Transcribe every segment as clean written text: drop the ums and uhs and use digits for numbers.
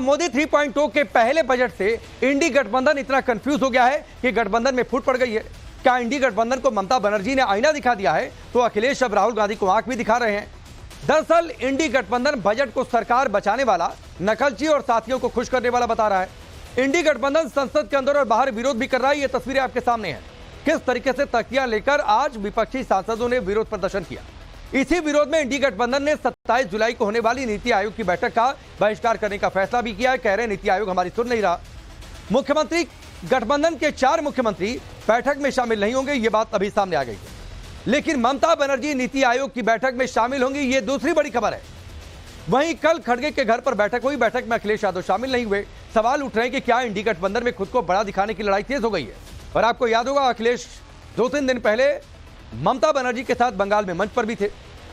मोदी 3.0 के पहले बजट से इंडी गठबंधन इतना कंफ्यूज हो गया है कि गठबंधन में फूट पड़ गई है। क्या इंडी गठबंधन को ममता बनर्जी ने आईना दिखा दिया है तो अखिलेश अब राहुल गांधी को आंख भी दिखा रहे हैं। दरअसल इंडी गठबंधन बजट को सरकार बचाने वाला, नकलची और साथियों को खुश करने वाला बता रहा है। इंडी गठबंधन संसद के अंदर और बाहर विरोध भी कर रहा है। ये तस्वीरें आपके सामने हैं। किस तरीके से तकिया लेकर आज विपक्षी सांसदों ने विरोध प्रदर्शन किया। इसी विरोध में इंडी गठबंधन ने 27 जुलाई को होने वाली नीति आयोग की बैठक का बहिष्कार करने का फैसला भी किया है। कह रहे नीति आयोग हमारी सुन नहीं रहा। मुख्यमंत्री गठबंधन के 4 मुख्यमंत्री बैठक में शामिल नहीं होंगे, ये बात अभी सामने आ गई है। लेकिन ममता बनर्जी नीति आयोग की बैठक में शामिल होंगी, ये दूसरी बड़ी खबर है। वहीं कल खड़गे के घर पर बैठक हुई। बैठक में अखिलेश यादव शामिल नहीं हुए। सवाल उठ रहे हैं कि क्या इंडी गठबंधन में खुद को बड़ा दिखाने की लड़ाई तेज हो गई है। और आपको याद होगा, अखिलेश 2-3 दिन पहले ममता बनर्जी के साथ बंगाल में मंच पर भी थे।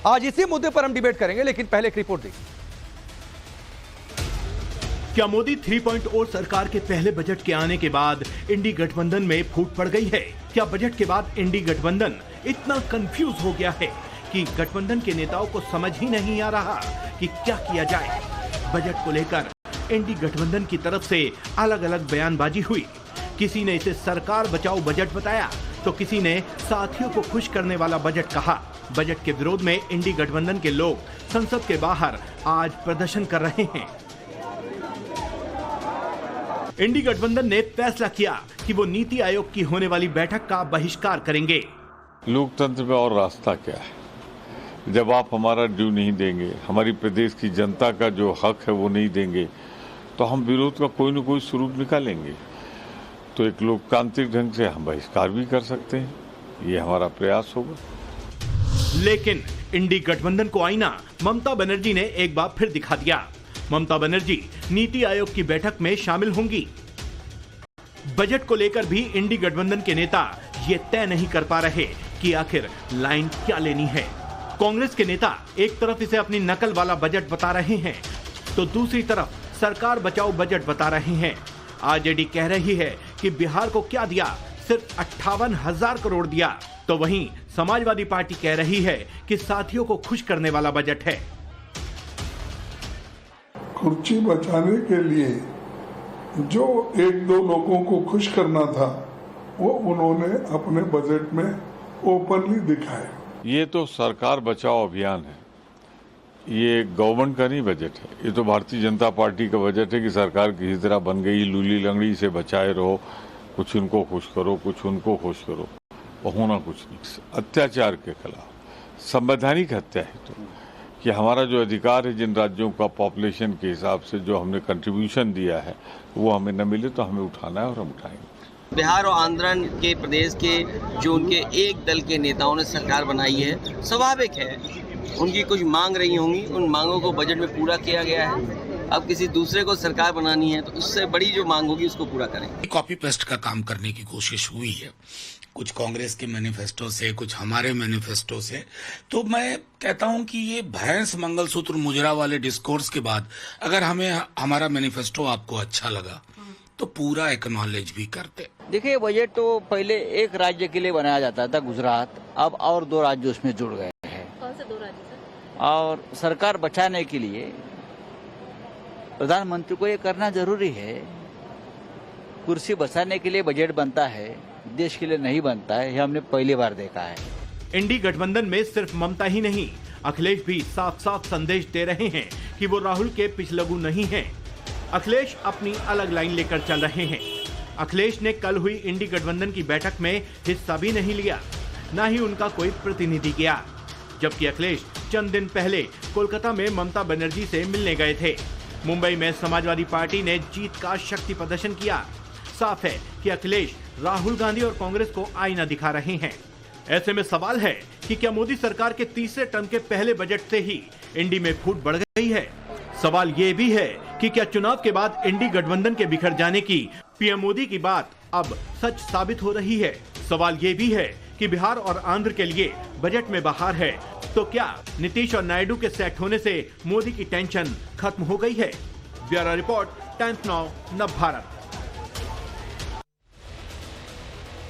आज इसी मुद्दे पर हम डिबेट करेंगे, लेकिन पहले एक रिपोर्ट देखिए। क्या मोदी 3.0 सरकार के पहले बजट के आने के बाद इंडी गठबंधन में फूट पड़ गई है? क्या बजट के बाद इंडी गठबंधन इतना कंफ्यूज हो गया है कि गठबंधन के नेताओं को समझ ही नहीं आ रहा कि क्या किया जाए? बजट को लेकर इंडी गठबंधन की तरफ से अलग अलग बयानबाजी हुई। किसी ने इसे सरकार बचाओ बजट बताया तो किसी ने साथियों को खुश करने वाला बजट कहा। बजट के विरोध में इंडी गठबंधन के लोग संसद के बाहर आज प्रदर्शन कर रहे हैं। इंडी गठबंधन ने फैसला किया कि वो नीति आयोग की होने वाली बैठक का बहिष्कार करेंगे। लोकतंत्र में और रास्ता क्या है? जब आप हमारा ड्यू नहीं देंगे, हमारी प्रदेश की जनता का जो हक है वो नहीं देंगे, तो हम विरोध का कोई न कोई स्वरूप निकालेंगे। तो एक लोकतांत्रिक ढंग से हम बहिष्कार भी कर सकते हैं, ये हमारा प्रयास होगा। लेकिन इंडी गठबंधन को आईना ममता बनर्जी ने एक बार फिर दिखा दिया। ममता बनर्जी नीति आयोग की बैठक में शामिल होंगी। बजट को लेकर भी इंडी गठबंधन के नेता ये तय नहीं कर पा रहे कि आखिर लाइन क्या लेनी है। कांग्रेस के नेता एक तरफ इसे अपनी नकल वाला बजट बता रहे हैं तो दूसरी तरफ सरकार बचाओ बजट बता रहे हैं। आरजेडी कह रही है कि बिहार को क्या दिया, सिर्फ 58,000 करोड़ दिया। तो वहीं समाजवादी पार्टी कह रही है कि साथियों को खुश करने वाला बजट है। कुर्सी बचाने के लिए जो 1-2 लोगों को खुश करना था वो उन्होंने अपने बजट में ओपनली दिखाया। ये तो सरकार बचाओ अभियान है, ये गवर्नमेंट का नहीं बजट है। ये तो भारतीय जनता पार्टी का बजट है कि सरकार किसी तरह बन गई, लूली लंगड़ी से बचाए रहो, कुछ इनको खुश करो, कुछ उनको खुश करो, होना कुछ नहीं। अत्याचार के खिलाफ संवैधानिक हत्या है तो कि हमारा जो अधिकार है, जिन राज्यों का पॉपुलेशन के हिसाब से जो हमने कंट्रीब्यूशन दिया है वो हमें न मिले तो हमें उठाना है और हम उठाएंगे। बिहार और आंध्र के प्रदेश के जो उनके एक दल के नेताओं ने सरकार बनाई है, स्वाभाविक है उनकी कुछ मांग रही होंगी, उन मांगों को बजट में पूरा किया गया है। अब किसी दूसरे को सरकार बनानी है तो उससे बड़ी जो मांग होगी उसको पूरा करेंगे। कॉपी पेस्ट का काम करने की कोशिश हुई है, कुछ कांग्रेस के मैनिफेस्टो से, कुछ हमारे मैनिफेस्टो से। तो मैं कहता हूं कि ये भैंस मंगलसूत्र मुजरा वाले डिस्कोर्स के बाद अगर हमें हमारा मैनिफेस्टो आपको अच्छा लगा तो पूरा एक्नॉलेज भी करते। देखिए, बजट तो पहले एक राज्य के लिए बनाया जाता था, गुजरात, अब और 2 राज्य उसमें जुड़ गए हैं। कौन से 2 राज्य सर? और सरकार बचाने के लिए प्रधानमंत्री को ये करना जरूरी है। कुर्सी बचाने के लिए बजट बनता है, देश के लिए नहीं बनता है, ये हमने पहली बार देखा है। इंडी गठबंधन में सिर्फ ममता ही नहीं, अखिलेश भी साफ साफ संदेश दे रहे हैं कि वो राहुल के पिछलगू नहीं हैं। अखिलेश अपनी अलग लाइन लेकर चल रहे हैं। अखिलेश ने कल हुई इंडी गठबंधन की बैठक में हिस्सा भी नहीं लिया, न ही उनका कोई प्रतिनिधि गया। जबकि अखिलेश चंद दिन पहले कोलकाता में ममता बनर्जी से मिलने गए थे। मुंबई में समाजवादी पार्टी ने जीत का शक्ति प्रदर्शन किया। साफ है कि अखिलेश राहुल गांधी और कांग्रेस को आईना दिखा रहे हैं। ऐसे में सवाल है कि क्या मोदी सरकार के तीसरे टर्म के पहले बजट से ही इंडी में फूट बढ़ गई है? सवाल ये भी है कि क्या चुनाव के बाद इंडी गठबंधन के बिखर जाने की पीएम मोदी की बात अब सच साबित हो रही है? सवाल ये भी है कि बिहार और आंध्र के लिए बजट में बहार है, तो क्या नीतीश और नायडू के सेट होने से मोदी की टेंशन खत्म हो गई है? Bureau report, times now, Navbharat.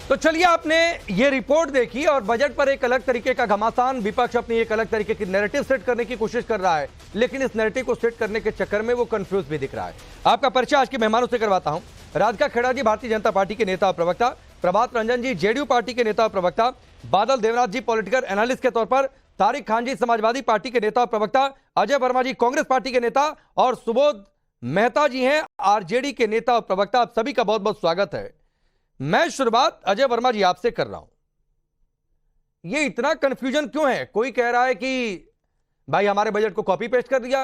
तो चलिए, आपने ये रिपोर्ट देखी और बजट पर एक अलग तरीके का घमासान, विपक्ष अपनी एक अलग तरीके की नैरेटिव सेट करने की कोशिश कर रहा है। लेकिन इस नैरेटिव को सेट करने के चक्कर में वो कंफ्यूज भी दिख रहा है। आपका परिचय आज के मेहमानों से करवाता हूं। राधिका खेड़ा जी भारतीय जनता पार्टी के नेता और प्रवक्ता, प्रभात रंजन जी जेडीयू पार्टी के नेता और प्रवक्ता, बादल देवनाथ जी पॉलिटिकल एनालिस्ट के तौर पर, तारिक खान जी समाजवादी पार्टी के नेता और प्रवक्ता, अजय वर्मा जी कांग्रेस पार्टी के नेता और सुबोध मेहता जी हैं आरजेडी के नेता और प्रवक्ता। आप सभी का बहुत बहुत स्वागत है। मैं शुरुआत अजय वर्मा जी आपसे कर रहा हूं। ये इतना कंफ्यूजन क्यों है? कोई कह रहा है कि भाई हमारे बजट को कॉपी पेस्ट कर दिया,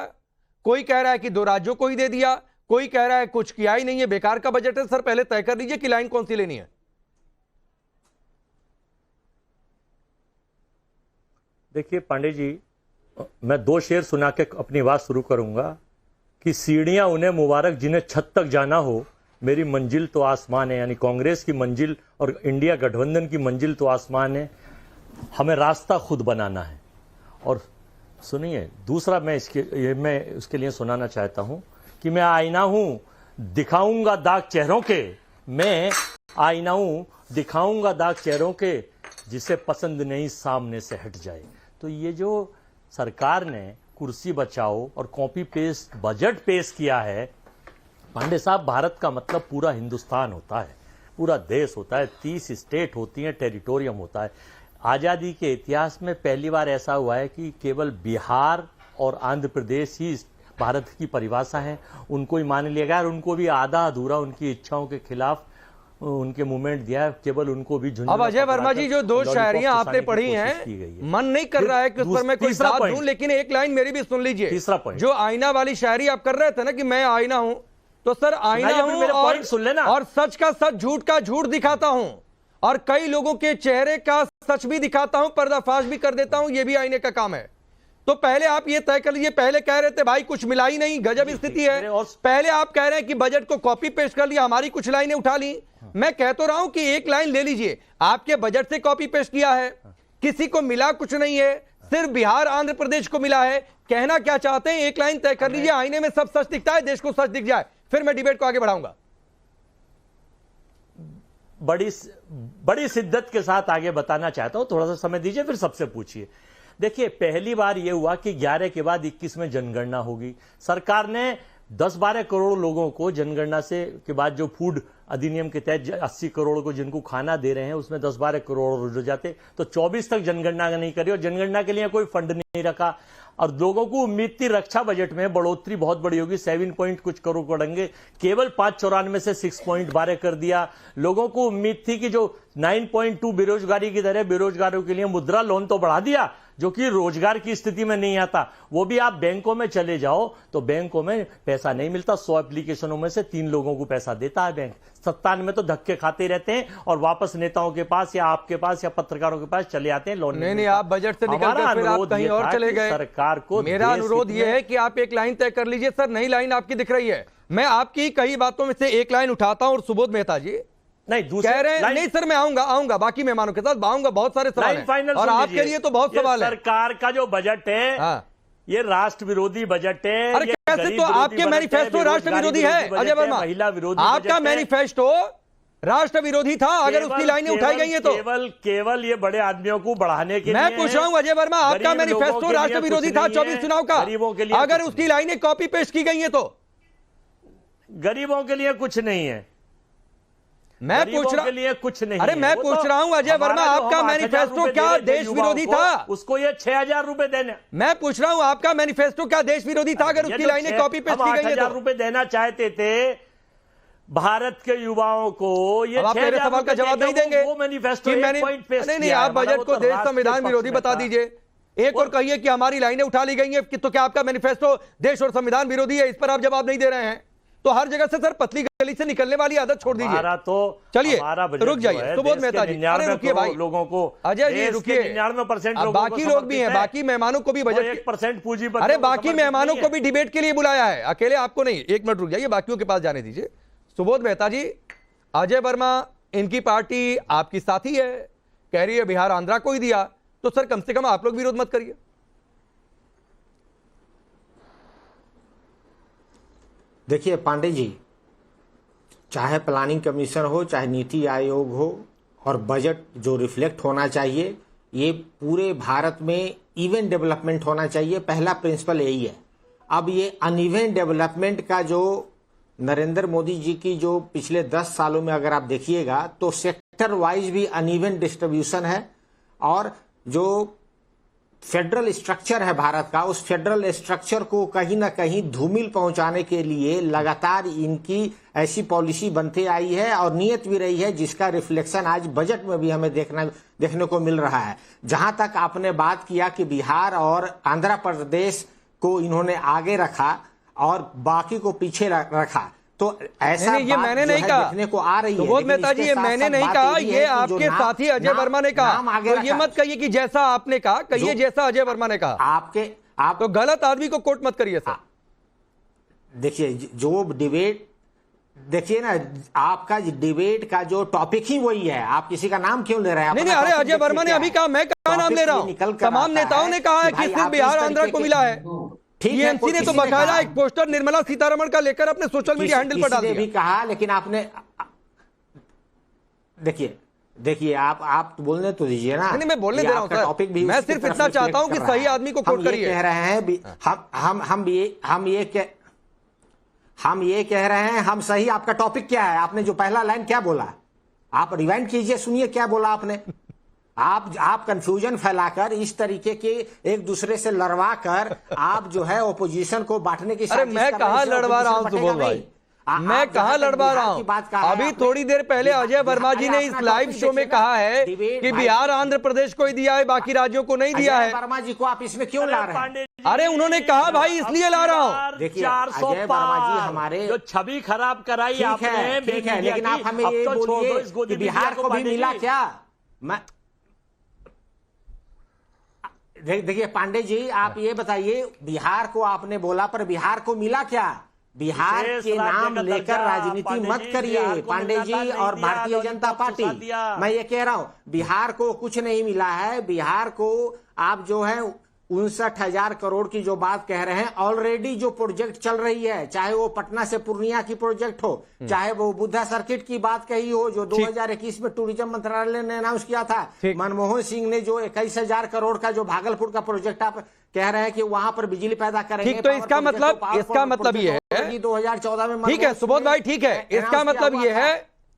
कोई कह रहा है कि 2 राज्यों को ही दे दिया, कोई कह रहा है कुछ किया ही नहीं है, बेकार का बजट है। सर पहले तय कर लीजिए कि लाइन कौन सी लेनी है। देखिए पांडे जी, मैं 2 शेर सुना के अपनी बात शुरू करूंगा कि सीढ़ियां उन्हें मुबारक जिन्हें छत तक जाना हो, मेरी मंजिल तो आसमान है। यानी कांग्रेस की मंजिल और इंडिया गठबंधन की मंजिल तो आसमान है, हमें रास्ता खुद बनाना है। और सुनिए, दूसरा मैं उसके लिए सुनाना चाहता हूं कि मैं आईना हूं दिखाऊंगा दाग चेहरों के, मैं आईना हूं दिखाऊंगा दाग चेहरों के, जिसे पसंद नहीं सामने से हट जाए। तो ये जो सरकार ने कुर्सी बचाओ और कॉपी पेस्ट बजट पेश किया है, पांडे साहब, भारत का मतलब पूरा हिंदुस्तान होता है, पूरा देश होता है, 30 स्टेट होती हैं, टेरिटोरियम होता है। आज़ादी के इतिहास में पहली बार ऐसा हुआ है कि केवल बिहार और आंध्र प्रदेश ही भारत की परिभाषा है, उनको ही मान लिया गया और उनको भी आधा अधूरा उनकी इच्छाओं के खिलाफ उनके मूवमेंट दिया है, केवल उनको भी झुंझुनू। अब अजय वर्मा जी जो 2 शायरियां आपने पढ़ी हैं, मन नहीं कर रहा है कि उस पर मैं कोई साथ दूं, लेकिन एक लाइन मेरी भी सुन लीजिए। तीसरा पॉइंट, जो आईना वाली शायरी आप कर रहे थे ना कि मैं आईना हूं, तो सर आईना हूं सुन लेना, और सच का सच झूठ का झूठ दिखाता हूं, और कई लोगों के चेहरे का सच भी दिखाता हूं, पर्दाफाश भी कर देता हूं, यह भी आईने का काम है। तो पहले आप ये तय कर लीजिए। पहले कह रहे थे भाई कुछ मिला ही नहीं, गजब स्थिति है। पहले आप कह रहे हैं कि बजट को कॉपी पेस्ट कर लिया, हमारी कुछ लाइनें उठा ली। मैं कह तो रहा हूं कि एक लाइन ले लीजिए, आपके बजट से कॉपी पेस्ट किया है, किसी को मिला कुछ नहीं है, सिर्फ बिहार आंध्र प्रदेश को मिला है। कहना क्या चाहते हैं, एक लाइन तय कर लीजिए। आईने में सब सच दिखता है, देश को सच दिख जाए, फिर मैं डिबेट को आगे बढ़ाऊंगा। बड़ी शिद्दत के साथ आगे बताना चाहता हूं, थोड़ा सा समय दीजिए, फिर सबसे पूछिए। देखिए, पहली बार यह हुआ कि 11 के बाद 21 में जनगणना होगी। सरकार ने 10-12 करोड़ लोगों को जनगणना से के बाद जो फूड अधिनियम के तहत 80 करोड़ को जिनको खाना दे रहे हैं, उसमें 10-12 करोड़ हो जाते, तो 24 तक जनगणना नहीं करी और जनगणना के लिए कोई फंड नहीं रखा। और लोगों को उम्मीद थी रक्षा बजट में बढ़ोतरी बहुत बड़ी होगी, 7 पॉइंट कुछ करोड़ बढ़ेंगे, केवल 594 से 6.12 कर दिया। लोगों को उम्मीद थी कि जो 9.2 बेरोजगारी की दर है, बेरोजगारों के लिए मुद्रा लोन तो बढ़ा दिया, जो कि रोजगार की स्थिति में नहीं आता। वो भी आप बैंकों में चले जाओ तो बैंकों में पैसा नहीं मिलता, 100 एप्लीकेशनों में से 3 लोगों को पैसा देता है बैंक, 97 में तो धक्के खाते रहते हैं और वापस नेताओं के पास या आपके पास या पत्रकारों के पास चले आते हैं लोन। नहीं, आप बजट से निकलकर फिर आप कहीं और चले गए। सरकार को मेरा अनुरोध यह है कि आप एक लाइन तय कर लीजिए। सर नई लाइन आपकी दिख रही है, मैं आपकी कई बातों में से एक लाइन उठाता हूं और सुबोध मेहता जी नहीं कह रहे हैं नहीं सर मैं आऊंगा बाकी मेहमानों के साथ आऊंगा, बहुत सारे सवाल हैं और आपके लिए तो बहुत सवाल है। सरकार का जो बजट है ये राष्ट्र विरोधी बजट है। अरे कैसे? तो आपके मैनिफेस्टो राष्ट्र विरोधी है अजय वर्मा, महिला विरोधी आपका मैनिफेस्टो राष्ट्र विरोधी था। अगर उसकी लाइनें उठाई गई है तो केवल ये बड़े आदमियों को बढ़ाने के लिए मैं पूछ रहा हूं अजय वर्मा, आपका मैनिफेस्टो राष्ट्र विरोधी था 24 चुनाव का, अगर उसकी लाइनें कॉपी पेस्ट की गई है तो गरीबों के लिए कुछ नहीं है। मैं पूछ रहा के लिए कुछ नहीं। अरे मैं पूछ रहा हूं अजय वर्मा, आपका मैनिफेस्टो क्या देश विरोधी था? उसको ये 6,000 रुपए देने। मैं पूछ रहा हूं आपका मैनिफेस्टो क्या देश विरोधी था? अगर उसकी लाइनें कॉपी पेस्ट की गई है तो 8,000 रुपए देना चाहते थे भारत के युवाओं को। ये आप मेरे सवाल का जवाब नहीं देंगे। वो मैनिफेस्टो नहीं, आप बजट को देश संविधान विरोधी बता दीजिए। एक और कहिए कि हमारी लाइनें उठा ली गई हैं, तो क्या आपका मैनिफेस्टो देश और संविधान विरोधी है? इस पर आप जवाब नहीं दे रहे हैं। तो हर जगह से सर पतली गली से निकलने वाली आदत छोड़ दीजिए। तो चलिए रुक जाइए सुबोध मेहता जी, अरे रुकिए भाई लोगों को, अजय जी रुकिए, 99% बाकी लोग भी हैं, बाकी मेहमानों को भी बजट 1% पूंजी, अरे बाकी मेहमानों को भी डिबेट के लिए बुलाया है, अकेले आपको नहीं। 1 मिनट रुक जाइए, बाकियों के पास जाने दीजिए। सुबोध मेहता जी, अजय वर्मा इनकी पार्टी आपकी साथी है, कह रही है बिहार आंध्रा को ही दिया, तो सर कम से कम आप लोग विरोध मत करिए। देखिए पांडे जी, चाहे प्लानिंग कमीशन हो, चाहे नीति आयोग हो, और बजट जो रिफ्लेक्ट होना चाहिए ये पूरे भारत में इवन डेवलपमेंट होना चाहिए। पहला प्रिंसिपल यही है। अब ये अनइवन डेवलपमेंट का जो नरेंद्र मोदी जी की जो पिछले 10 सालों में अगर आप देखिएगा तो सेक्टर वाइज भी अनइवन डिस्ट्रीब्यूशन है, और जो फेडरल स्ट्रक्चर है भारत का, उस फेडरल स्ट्रक्चर को कहीं ना कहीं धूमिल पहुंचाने के लिए लगातार इनकी ऐसी पॉलिसी बनती आई है और नियत भी रही है, जिसका रिफ्लेक्शन आज बजट में भी हमें देखने को मिल रहा है। जहां तक आपने बात किया कि बिहार और आंध्र प्रदेश को इन्होंने आगे रखा और बाकी को पीछे रखा, तो ऐसा नहीं, ये बात मैंने जो नहीं है कहा, देखने को आ रही है। सुबोध मेहता जी, ये मैंने नहीं कहा, ये आपके साथी अजय वर्मा ने कहा। तो ये मत कहिए कि जैसा आपने कहा, कहिए जैसा अजय वर्मा ने कहा। आप तो गलत आदमी को कोट मत करिए सर। देखिए, जो डिबेट, देखिए ना, आपका डिबेट का जो टॉपिक ही वही है, आप किसी का नाम क्यों ले रहे हैं? नहीं, अरे अजय वर्मा ने अभी कहा, मैं कहा नाम ले रहा हूं। तमाम नेताओं ने कहा है कि सिर्फ बिहार आंध्र को मिला है। टीएमसी ने तो बकायदा एक पोस्टर निर्मला सीतारमण का लेकर अपने सोशल मीडिया हैंडल पर डाल दिया। भी कहा, लेकिन आपने देखिए आप बोलने तो दीजिए ना। नहीं, मैं बोलने दे रहा हूं सर, टॉपिक भी मैं सिर्फ इतना चाहता हूं कि सही आदमी को कोट करिए। कह रहे हैं हम ये कह रहे हैं, हम सही। आपका टॉपिक क्या है? आपने जो पहला लाइन क्या बोला, आप रिवाइंड कीजिए, सुनिए क्या बोला आपने। आप कंफ्यूजन फैलाकर इस तरीके के एक दूसरे से लड़वा कर आप जो है ओपोजिशन को बांटने की अरे मैं कहां लड़वा रहा हूं सुबोध भाई, मैं कहां लड़वा रहा हूं? अभी थोड़ी देर पहले अजय वर्मा जी ने इस लाइव शो में कहा है कि बिहार आंध्र प्रदेश को ही दिया है, बाकी राज्यों को नहीं दिया है। वर्मा जी को आप इसमें क्यों ला रहे हैं? अरे उन्होंने कहा भाई, इसलिए ला रहा हूं। देखिए, अजय वर्मा जी हमारे जो छवि खराब कराई आपने, ठीक है, लेकिन आप हमें ये बोलिए कि बिहार को भी मिला क्या? मैं देखिए पांडे जी, आप ये बताइए, बिहार को आपने बोला, पर बिहार को मिला क्या? बिहार के नाम लेकर राजनीति मत करिए पांडे जी और भारतीय जनता पार्टी। मैं ये कह रहा हूं, बिहार को कुछ नहीं मिला है। बिहार को आप जो है 59,000 करोड़ की जो बात कह रहे हैं, ऑलरेडी जो प्रोजेक्ट चल रही है, चाहे वो पटना से पूर्णिया की प्रोजेक्ट हो, चाहे वो बुद्धा सर्किट की बात कही हो जो 2021 में टूरिज्म मंत्रालय ने अनाउंस किया था, मनमोहन सिंह ने जो 21,000 करोड़ का जो भागलपुर का प्रोजेक्ट आप कह रहे हैं कि वहां पर बिजली पैदा करेंगे। ठीक, तो इसका मतलब ये है 2014 में। ठीक है सुबोध भाई, ठीक है,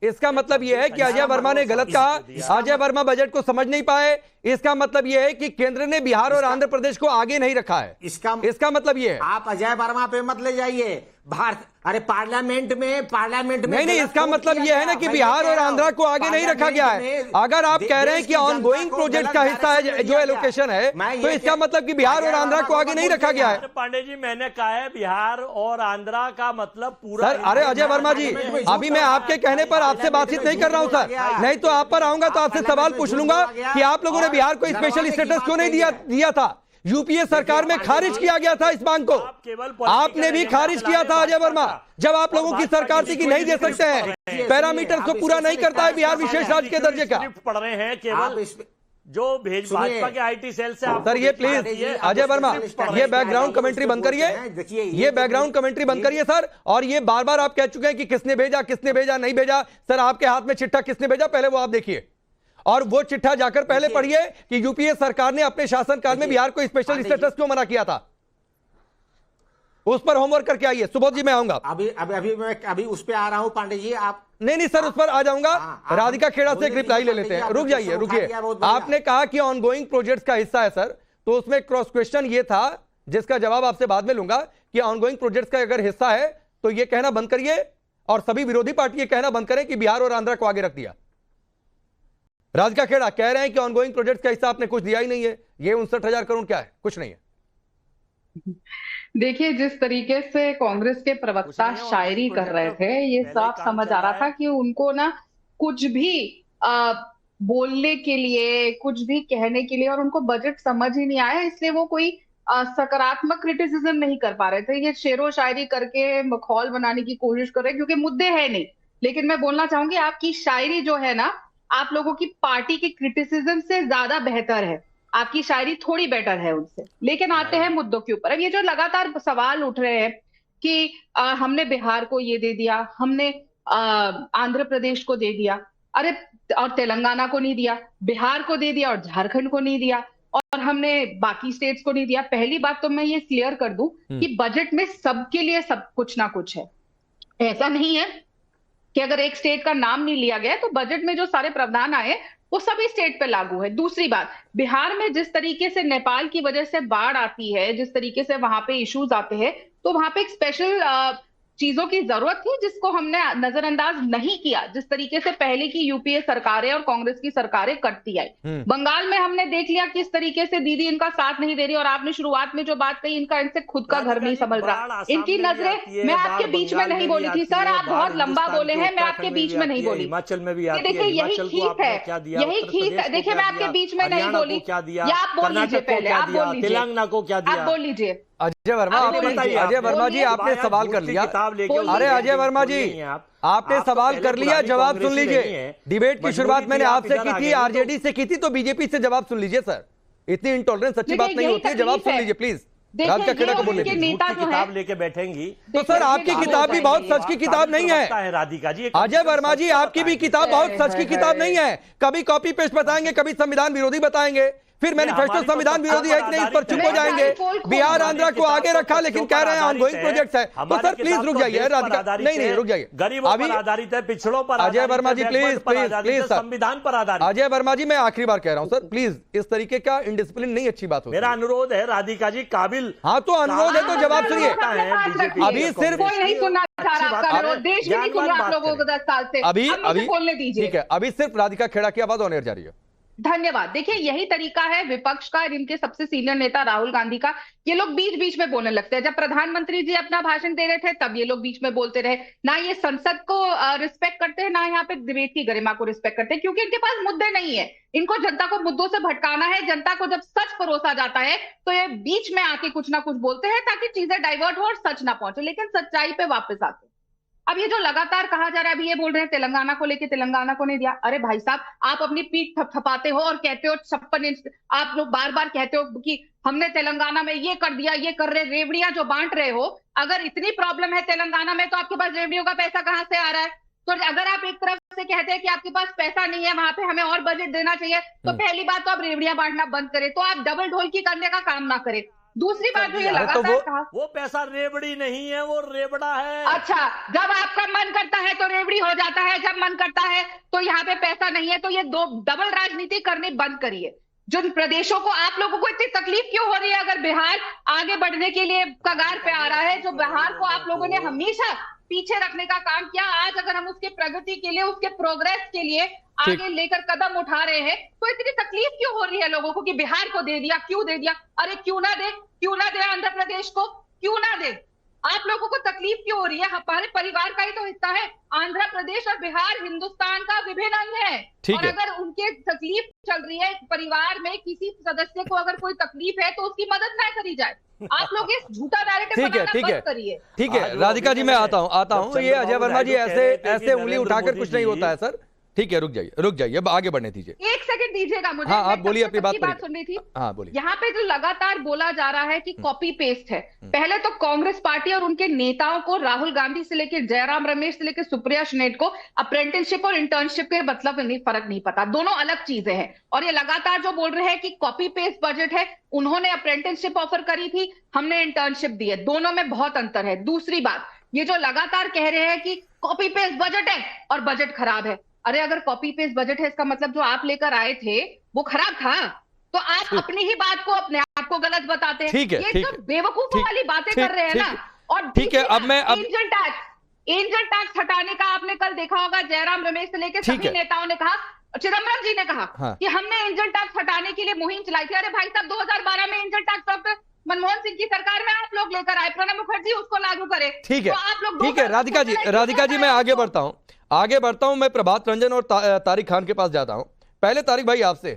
इसका मतलब ये है कि अजय वर्मा ने गलत कहा। अजय वर्मा बजट को समझ नहीं पाए। इसका मतलब यह है कि केंद्र ने बिहार और आंध्र प्रदेश को आगे नहीं रखा है। इसका मतलब यह है। आप अजय वर्मा पे मत ले जाइए। भारत, अरे पार्लियामेंट में नहीं, इसका मतलब यह है ना कि बिहार और आंध्र को आगे नहीं रखा गया है। अगर आप कह रहे हैं कि ऑन गोइंग प्रोजेक्ट का हिस्सा है जो एलोकेशन है, तो इसका मतलब कि बिहार और आंध्र को आगे नहीं रखा गया है। पांडे जी, मैंने कहा है बिहार और आंध्र का मतलब पूरा। सर, अरे अजय वर्मा जी, अभी मैं आपके कहने पर आपसे बातचीत नहीं कर रहा हूं सर। नहीं तो आप पर आऊंगा तो आपसे सवाल पूछ लूंगा कि आप लोगों ने बिहार को स्पेशल स्टेटस क्यों नहीं दिया था? यूपीए सरकार में खारिज किया गया था इस मांग को। आपने भी खारिज किया था अजय वर्मा, जब आप लोगों की सरकार थी कि नहीं दे सकते हैं, पैरामीटर्स को पूरा नहीं करता है बिहार विशेष राज्य के दर्जे का। पढ़ रहे हैं केवल जो भेज भाजपा के आईटी सेल से। सर ये प्लीज अजय वर्मा, ये बैकग्राउंड कमेंट्री बंद करिए, ये बैकग्राउंड कमेंट्री बंद करिए सर। और ये बार बार आप कह चुके हैं कि किसने भेजा नहीं भेजा। सर आपके हाथ में चिट्ठा किसने भेजा, पहले वो आप देखिए, और वो चिट्ठा जाकर पहले पढ़िए कि यूपीए सरकार ने अपने शासनकाल में बिहार को स्पेशल स्टेटस क्यों मना किया था। उस पर होमवर्क करके आइए। सुबोध जी मैं आऊंगा, अभी उस पे आ रहा हूं पांडे जी। आप नहीं सर, उस पर आ जाऊंगा। राधिका खेड़ा से एक रिप्लाई ले लेते हैं। रुकिए। आपने कहा कि ऑनगोइंग प्रोजेक्ट्स का हिस्सा है सर, तो उसमें क्रॉस क्वेश्चन ये था जिसका जवाब आपसे बाद में लूंगा कि ऑनगोइंग प्रोजेक्ट्स का अगर हिस्सा है तो ये कहना बंद करिए और सभी विरोधी पार्टी ये कहना बंद करें कि बिहार और आंध्र को आगे रख दिया। राधिका खेड़ा कह रहे हैं कि ऑनगोइंग प्रोजेक्ट का हिस्सा आपने कुछ दिया ही नहीं है। ये 59,000 करोड़ क्या है? कुछ नहीं है। देखिए, जिस तरीके से कांग्रेस के प्रवक्ता शायरी कर रहे थे, ये साफ समझ आ रहा था कि उनको ना कुछ भी बोलने के लिए, कुछ भी कहने के लिए, और उनको बजट समझ ही नहीं आया, इसलिए वो कोई सकारात्मक क्रिटिसिज्म नहीं कर पा रहे थे। ये शेरो शायरी करके मखौल बनाने की कोशिश कर रहे हैं, क्योंकि मुद्दे है नहीं। लेकिन मैं बोलना चाहूंगी, आपकी शायरी जो है ना, आप लोगों की पार्टी के क्रिटिसिज्म से ज्यादा बेहतर है। आपकी शायरी थोड़ी बेटर है उनसे। लेकिन आते हैं मुद्दों के ऊपर। अब ये जो लगातार सवाल उठ रहे हैं कि हमने बिहार को ये दे दिया, हमने आंध्र प्रदेश को दे दिया, अरे और तेलंगाना को नहीं दिया, बिहार को दे दिया और झारखंड को नहीं दिया। और हमने बाकी स्टेट्स को नहीं दिया। पहली बात तो मैं ये क्लियर कर दूं कि बजट में सबके लिए सब कुछ ना कुछ है। ऐसा नहीं है कि अगर एक स्टेट का नाम नहीं लिया गया तो बजट में जो सारे प्रावधान आए वो सभी स्टेट पे लागू है। दूसरी बात, बिहार में जिस तरीके से नेपाल की वजह से बाढ़ आती है, जिस तरीके से वहां पे इश्यूज आते हैं, तो वहां पे एक स्पेशल चीजों की जरूरत थी जिसको हमने नजरअंदाज नहीं किया, जिस तरीके से पहले की यूपीए सरकारें और कांग्रेस की सरकारें करती आई। बंगाल में हमने देख लिया किस तरीके से दीदी इनका साथ नहीं दे रही, और आपने शुरुआत में जो बात कही, इनका इनसे खुद का घर नहीं संभल रहा, इनकी नजरें। मैं आपके बीच में नहीं बोली थी सर, आप बहुत लंबा बोले हैं, मैं आपके बीच में नहीं बोली। हिमाचल में भी देखिए यही खींच है, यही खींच है। देखिए मैं आपके बीच में नहीं बोली, या आप बोल लीजिए पहले, आप बोल लीजिए, तेलंगाना को क्या दिया, आप बोल लीजिए। अजय वर्मा, अजय वर्मा जी आपने सवाल कर लिया। अरे अजय वर्मा जी आपने सवाल कर लिया, जवाब सुन लीजिए। डिबेट की शुरुआत मैंने आपसे की थी, आरजेडी से की थी, तो बीजेपी से जवाब सुन लीजिए सर। इतनी इंटॉलरेंस अच्छी बात नहीं होती है, जवाब सुन लीजिए प्लीज। राज का खेड़ा को बोलने दीजिए। किताब लेके बैठेंगी तो सर आपकी किताब भी बहुत सच की किताब नहीं है राधिका जी। अजय वर्मा जी आपकी भी किताब बहुत सच की किताब नहीं है। कभी कॉपी पेस्ट बताएंगे, कभी संविधान विरोधी बताएंगे, फिर मैनिफेस्टो संविधान विरोधी है कि नहीं, इस पर चुप हो जाएंगे। बिहार आंध्रा को आगे रखा, लेकिन कह रहे हैं ऑनगोइंग प्रोजेक्ट्स है। तो सर प्लीज रुक जाइए राधिका, नहीं रुक जाइए। गरीबों पर आधारित है, पिछड़ों पर। अजय वर्मा जी प्लीज प्लीज प्लीज सर, संविधान पर आधारित। अजय वर्मा जी मैं आखिरी बार कह रहा हूं सर, प्लीज इस तरीके का इनडिसिप्लिन नहीं अच्छी बात होती। मेरा अनुरोध है राधिका जी, काबिल। हाँ तो अनुरोध है तो जवाब सुनिए। अभी सिर्फ कोई नहीं सुनना चाह रहा आपका अनुरोध, देश भी नहीं सुन रहा आप लोगों को 10 साल से। अभी बोलने दीजिए, ठीक है। अभी सिर्फ राधिका खेड़ा की आवाज ऑन एयर जा रही है। धन्यवाद। देखिए यही तरीका है विपक्ष का, इनके सबसे सीनियर नेता राहुल गांधी का। ये लोग बीच बीच में बोलने लगते हैं। जब प्रधानमंत्री जी अपना भाषण दे रहे थे तब ये लोग बीच में बोलते रहे। ना ये संसद को रिस्पेक्ट करते हैं, ना यहाँ पे डिबेट की गरिमा को रिस्पेक्ट करते हैं, क्योंकि इनके पास मुद्दे नहीं है। इनको जनता को मुद्दों से भटकाना है। जनता को जब सच परोसा जाता है तो ये बीच में आके कुछ ना कुछ बोलते हैं ताकि चीजें डाइवर्ट हो और सच ना पहुंचे, लेकिन सच्चाई पे वापस आते हैं। अब ये जो लगातार कहा जा रहा है, अभी ये बोल रहे हैं तेलंगाना को लेके तेलंगाना को नहीं दिया। अरे भाई साहब, आप अपनी पीठ थपथपाते हो और कहते हो 56 इंच, आप लोग बार बार कहते हो कि हमने तेलंगाना में ये कर दिया, ये कर रहे, रेवड़ियां जो बांट रहे हो। अगर इतनी प्रॉब्लम है तेलंगाना में तो आपके पास रेवड़ियों का पैसा कहां से आ रहा है? तो अगर आप एक तरफ से कहते हैं कि आपके पास पैसा नहीं है, वहां पे हमें और बजट देना चाहिए, तो पहली बात तो आप रेवड़ियां बांटना बंद करें, तो आप डबल ढोलकी करने का काम ना करें। दूसरी बात जो ये लगातार कहा, वो पैसा रेवड़ी नहीं है, वो रेवड़ा है। अच्छा, जब आपका मन करता है तो रेवड़ी हो जाता है, जब मन करता है तो यहाँ पे पैसा नहीं है। तो ये दो डबल राजनीति करनी बंद करिए। जिन प्रदेशों को, आप लोगों को इतनी तकलीफ क्यों हो रही है अगर बिहार आगे बढ़ने के लिए कगार पे आ रहा है? जो बिहार को आप लोगों ने हमेशा पीछे रखने का काम किया, आज अगर हम उसके प्रगति के लिए, उसके प्रोग्रेस के लिए आगे लेकर कदम उठा रहे हैं, तो इतनी तकलीफ क्यों हो रही है लोगों को कि बिहार को दे दिया, क्यों दे दिया? अरे क्यों ना दे, क्यों ना दे आंध्र प्रदेश को, क्यों ना दे? आप लोगों को तकलीफ क्यों हो रही है? हमारे परिवार का ही तो हिस्सा है। आंध्र प्रदेश और बिहार हिंदुस्तान का विभिन्न अंग है। और अगर उनके तकलीफ चल रही है, परिवार में किसी सदस्य को अगर कोई तकलीफ है तो उसकी मदद ना करी जाए। आप लोग इस झूठा नैरेटिव बनाना बंद करिए। ठीक है राधिका जी, मैं आता हूं। ये अजय वर्मा जी ऐसे उंगली उठाकर कुछ नहीं होता है सर। ठीक है, रुक जाइए, अब आगे बढ़ने दीजिए। एक सेकंड दीजिएगा मुझे। हाँ, आप बोलिए, अपनी बात सुन रही थी। हाँ बोलिए। यहाँ पे जो लगातार बोला जा रहा है कि कॉपी पेस्ट है, पहले तो कांग्रेस पार्टी और उनके नेताओं को, राहुल गांधी से लेकर जयराम रमेश से लेकर सुप्रिया श्रीनेट को अप्रेंटिसशिप और इंटर्नशिप के मतलब फर्क नहीं पता, दोनों अलग चीजें हैं। और ये लगातार जो बोल रहे हैं कि कॉपी पेस्ट बजट है, उन्होंने अप्रेंटिसशिप ऑफर करी थी, हमने इंटर्नशिप दी है, दोनों में बहुत अंतर है। दूसरी बात, ये जो लगातार कह रहे हैं कि कॉपी पेस्ट बजट है और बजट खराब है, अरे अगर कॉपी पेस्ट बजट है इसका मतलब जो आप लेकर आए थे वो खराब था, तो आप अपनी ही बात को अपने आप को गलत बताते हैं। ये तो बेवकूफों वाली बातें कर रहे हैं ना। और ठीक है, अब मैं एंजल टैक्स हटाने का आपने कल देखा होगा, जयराम रमेश से लेकर सभी नेताओं ने कहा, चिदम्बरम जी ने कहा कि हमने एंजल टैक्स हटाने के लिए मुहिम चलाई थी। अरे भाई साहब, 2012 में angel tax doctor Manmohan Singh की सरकार में आप लोग लेकर आए, प्रणब मुखर्जी उसको लागू करे। ठीक है, ठीक है राधिका जी मैं आगे बढ़ता हूं। मैं प्रभात रंजन और तारिक खान के पास जाता हूं। पहले तारिक भाई आपसे,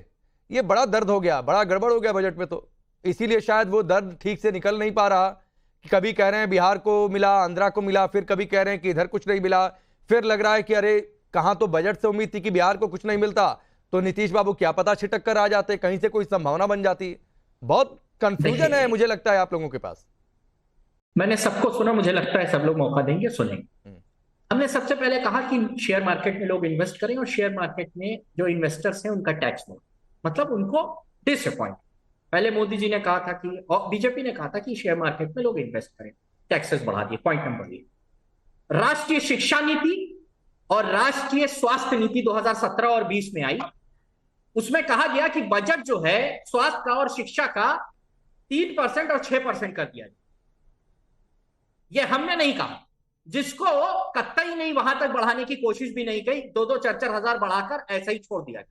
ये बड़ा दर्द हो गया, बड़ा गड़बड़ हो गया बजट में, तो इसीलिए शायद वो दर्द ठीक से निकल नहीं पा रहा। कभी कह रहे हैं बिहार को मिला, आंध्रा को मिला, फिर कभी कह रहे हैं कि इधर कुछ नहीं मिला, फिर लग रहा है कि अरे कहां तो बजट से उम्मीद थी कि बिहार को कुछ नहीं मिलता, तो नीतीश बाबू क्या पता छिटक कर आ जाते, कहीं से कोई संभावना बन जाती। बहुत कंफ्यूजन है मुझे लगता है आप लोगों के पास। मैंने सबको सुना, मुझे लगता है सब लोग मौका देंगे, सुनेंगे। हमने सबसे पहले कहा कि शेयर मार्केट में लोग इन्वेस्ट करें और शेयर मार्केट में जो इन्वेस्टर्स हैं उनका टैक्स दो, मतलब उनको डिसअपॉइंट। पहले मोदी जी ने कहा था कि, और बीजेपी ने कहा था कि शेयर मार्केट में लोग इन्वेस्ट करें, टैक्सेस बढ़ा दिए। पॉइंट नंबर 1, राष्ट्रीय शिक्षा नीति और राष्ट्रीय स्वास्थ्य नीति 2017 और 20 में आई। उसमें कहा गया कि बजट जो है स्वास्थ्य का और शिक्षा का 3% और 6% कर दिया जाए। ये हमने नहीं कहा, जिसको कतई नहीं वहां तक बढ़ाने की कोशिश भी नहीं की, 2-2, 4-4 हजार बढ़ाकर ऐसा ही छोड़ दिया।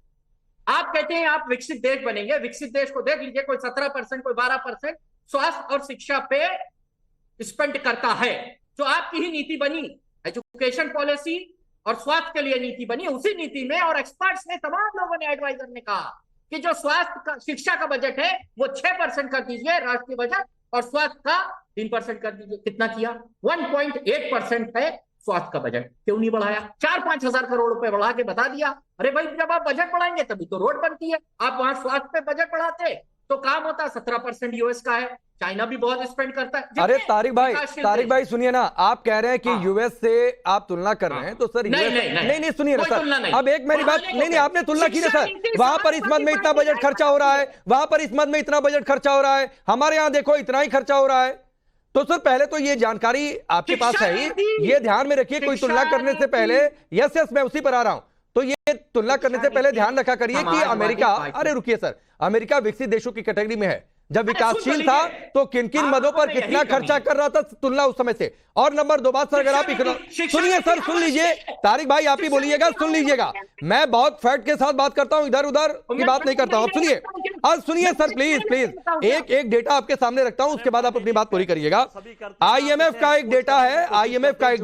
आप कहते हैं आप विकसित देश बनेंगे, विकसित देश को देख लीजिए, कोई 17%, कोई 12% स्वास्थ्य और शिक्षा पे स्पेंड करता है। जो आपकी ही नीति बनी, एजुकेशन पॉलिसी और स्वास्थ्य के लिए नीति बनी, उसी नीति में और एक्सपर्ट्स ने, तमाम लोगों ने, एडवाइजर ने कहा कि जो स्वास्थ्य का, शिक्षा का बजट है वो 6% कर दीजिए राष्ट्रीय बजट, और स्वास्थ्य का 3% कर दीजिए। कितना किया? 1.8% है स्वास्थ्य का बजट। क्यों नहीं बढ़ाया? 4-5 हजार करोड़ रुपए बढ़ा के बता दिया, अरे भाई जब आप बजट बढ़ाएंगे तभी तो रोड बनती है। आप वहां स्वास्थ्य पे बजट बढ़ाते तो काम होता। 17% यूएस का है, चाइना भी बहुत स्पेंड करता है। अरे तारिक भाई सुनिए ना, आप कह रहे हैं कि यूएस से आप तुलना कर रहे हैं, तो सर नहीं सुनिए ना सर, अब एक मेरी बात, नहीं आपने तुलना की ना सर, वहां पर इस मद में इतना बजट खर्चा हो रहा है, वहां पर इस मद में इतना बजट खर्चा हो रहा है, हमारे यहाँ देखो इतना ही खर्चा हो रहा है। तो सर पहले तो ये जानकारी आपके पास है ही, ये ध्यान में रखिए, कोई तुलना करने से पहले, यस मैं उसी पर आ रहा हूं, तो ये तुलना करने से पहले ध्यान रखा करिए कि अमेरिका, अरे रुकिए सर, अमेरिका विकसित देशों की कैटेगरी में है। जब विकासशील था तो किन किन मदों पर कितना खर्चा कर रहा था, तुलना उस समय से। और नंबर 2 बात सर, अगर आप सुनिए सर, सुन लीजिए तारिक भाई, आप ही बोलिएगा, सुन लीजिएगा, मैं बहुत फैक्ट के साथ बात करता हूं, इधर उधर की बात नहीं करता हूं। आप सुनिए, और सुनिए सर प्लीज एक डेटा आपके सामने रखता हूं, उसके बाद आप अपनी बात पूरी करिएगा। IMF का एक डेटा है, IMF का एक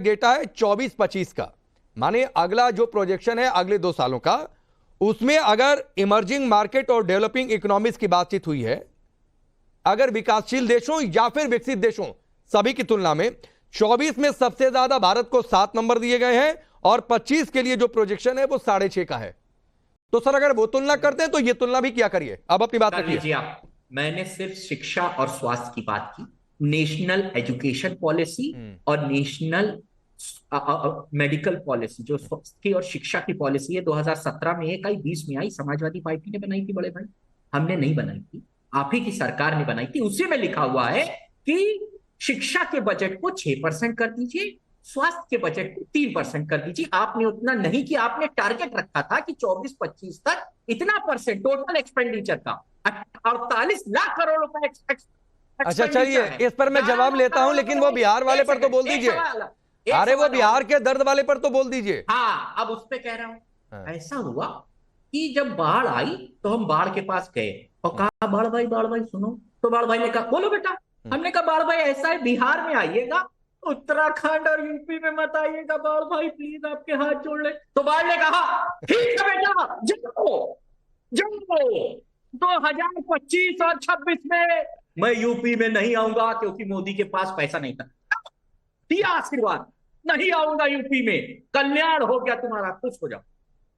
डेटा है 24-25 का, माने अगला जो प्रोजेक्शन है अगले 2 सालों का, उसमें अगर इमर्जिंग मार्केट और डेवलपिंग इकोनॉमीज की बातचीत हुई है, अगर विकासशील देशों या फिर विकसित देशों सभी की तुलना में 24 में सबसे ज्यादा भारत को 7 नंबर दिए गए हैं, और 25 के लिए जो प्रोजेक्शन है वो 6.5 का है। तो सर अगर वो तुलना करते हैं तो ये तुलना भी क्या करिए, अब अपनी बात रखिए। मैंने सिर्फ शिक्षा और स्वास्थ्य की बात की, नेशनल एजुकेशन पॉलिसी और नेशनल मेडिकल पॉलिसी, जो स्वास्थ्य की और शिक्षा की पॉलिसी है, 2017 में एक आई, 20 में आई। समाजवादी पार्टी ने बनाई थी बड़े भाई, हमने नहीं बनाई थी, आप ही की सरकार ने बनाई थी। उसी में लिखा हुआ है कि शिक्षा के बजट को 6% कर दीजिए, स्वास्थ्य के बजट को 3% कर दीजिए। आपने उतना नहीं किया, आपने टारगेट रखा था कि 24-25 तक इतना परसेंट टोटल एक्सपेंडिचर का 48 लाख करोड़ रुपए। अच्छा चलिए, इस पर मैं जवाब लेता हूं, लेकिन वो बिहार वाले पर तो बोल दीजिए, अरे वो बिहार के दर्द वाले पर तो बोल दीजिए। हाँ, अब उस पे कह रहा हूं, ऐसा हुआ कि जब बाढ़ आई तो हम बाढ़ के पास गए और कहा बाढ़ भाई सुनो, तो बाढ़ भाई ने कहा बोलो बेटा। हमने कहा बाढ़ भाई ऐसा है, बिहार में आइएगा, उत्तराखंड और यूपी में मत आइएगा, बाढ़ भाई प्लीज आपके हाथ जोड़ ले। तो बाढ़ ने कहा ठीक है बेटा, जाओ 2025 और 26 में मैं यूपी में नहीं आऊंगा, क्योंकि मोदी के पास पैसा नहीं था। दिया आशीर्वाद, नहीं आऊंगा यूपी में, कल्याण हो गया तुम्हारा, खुश हो जाओ।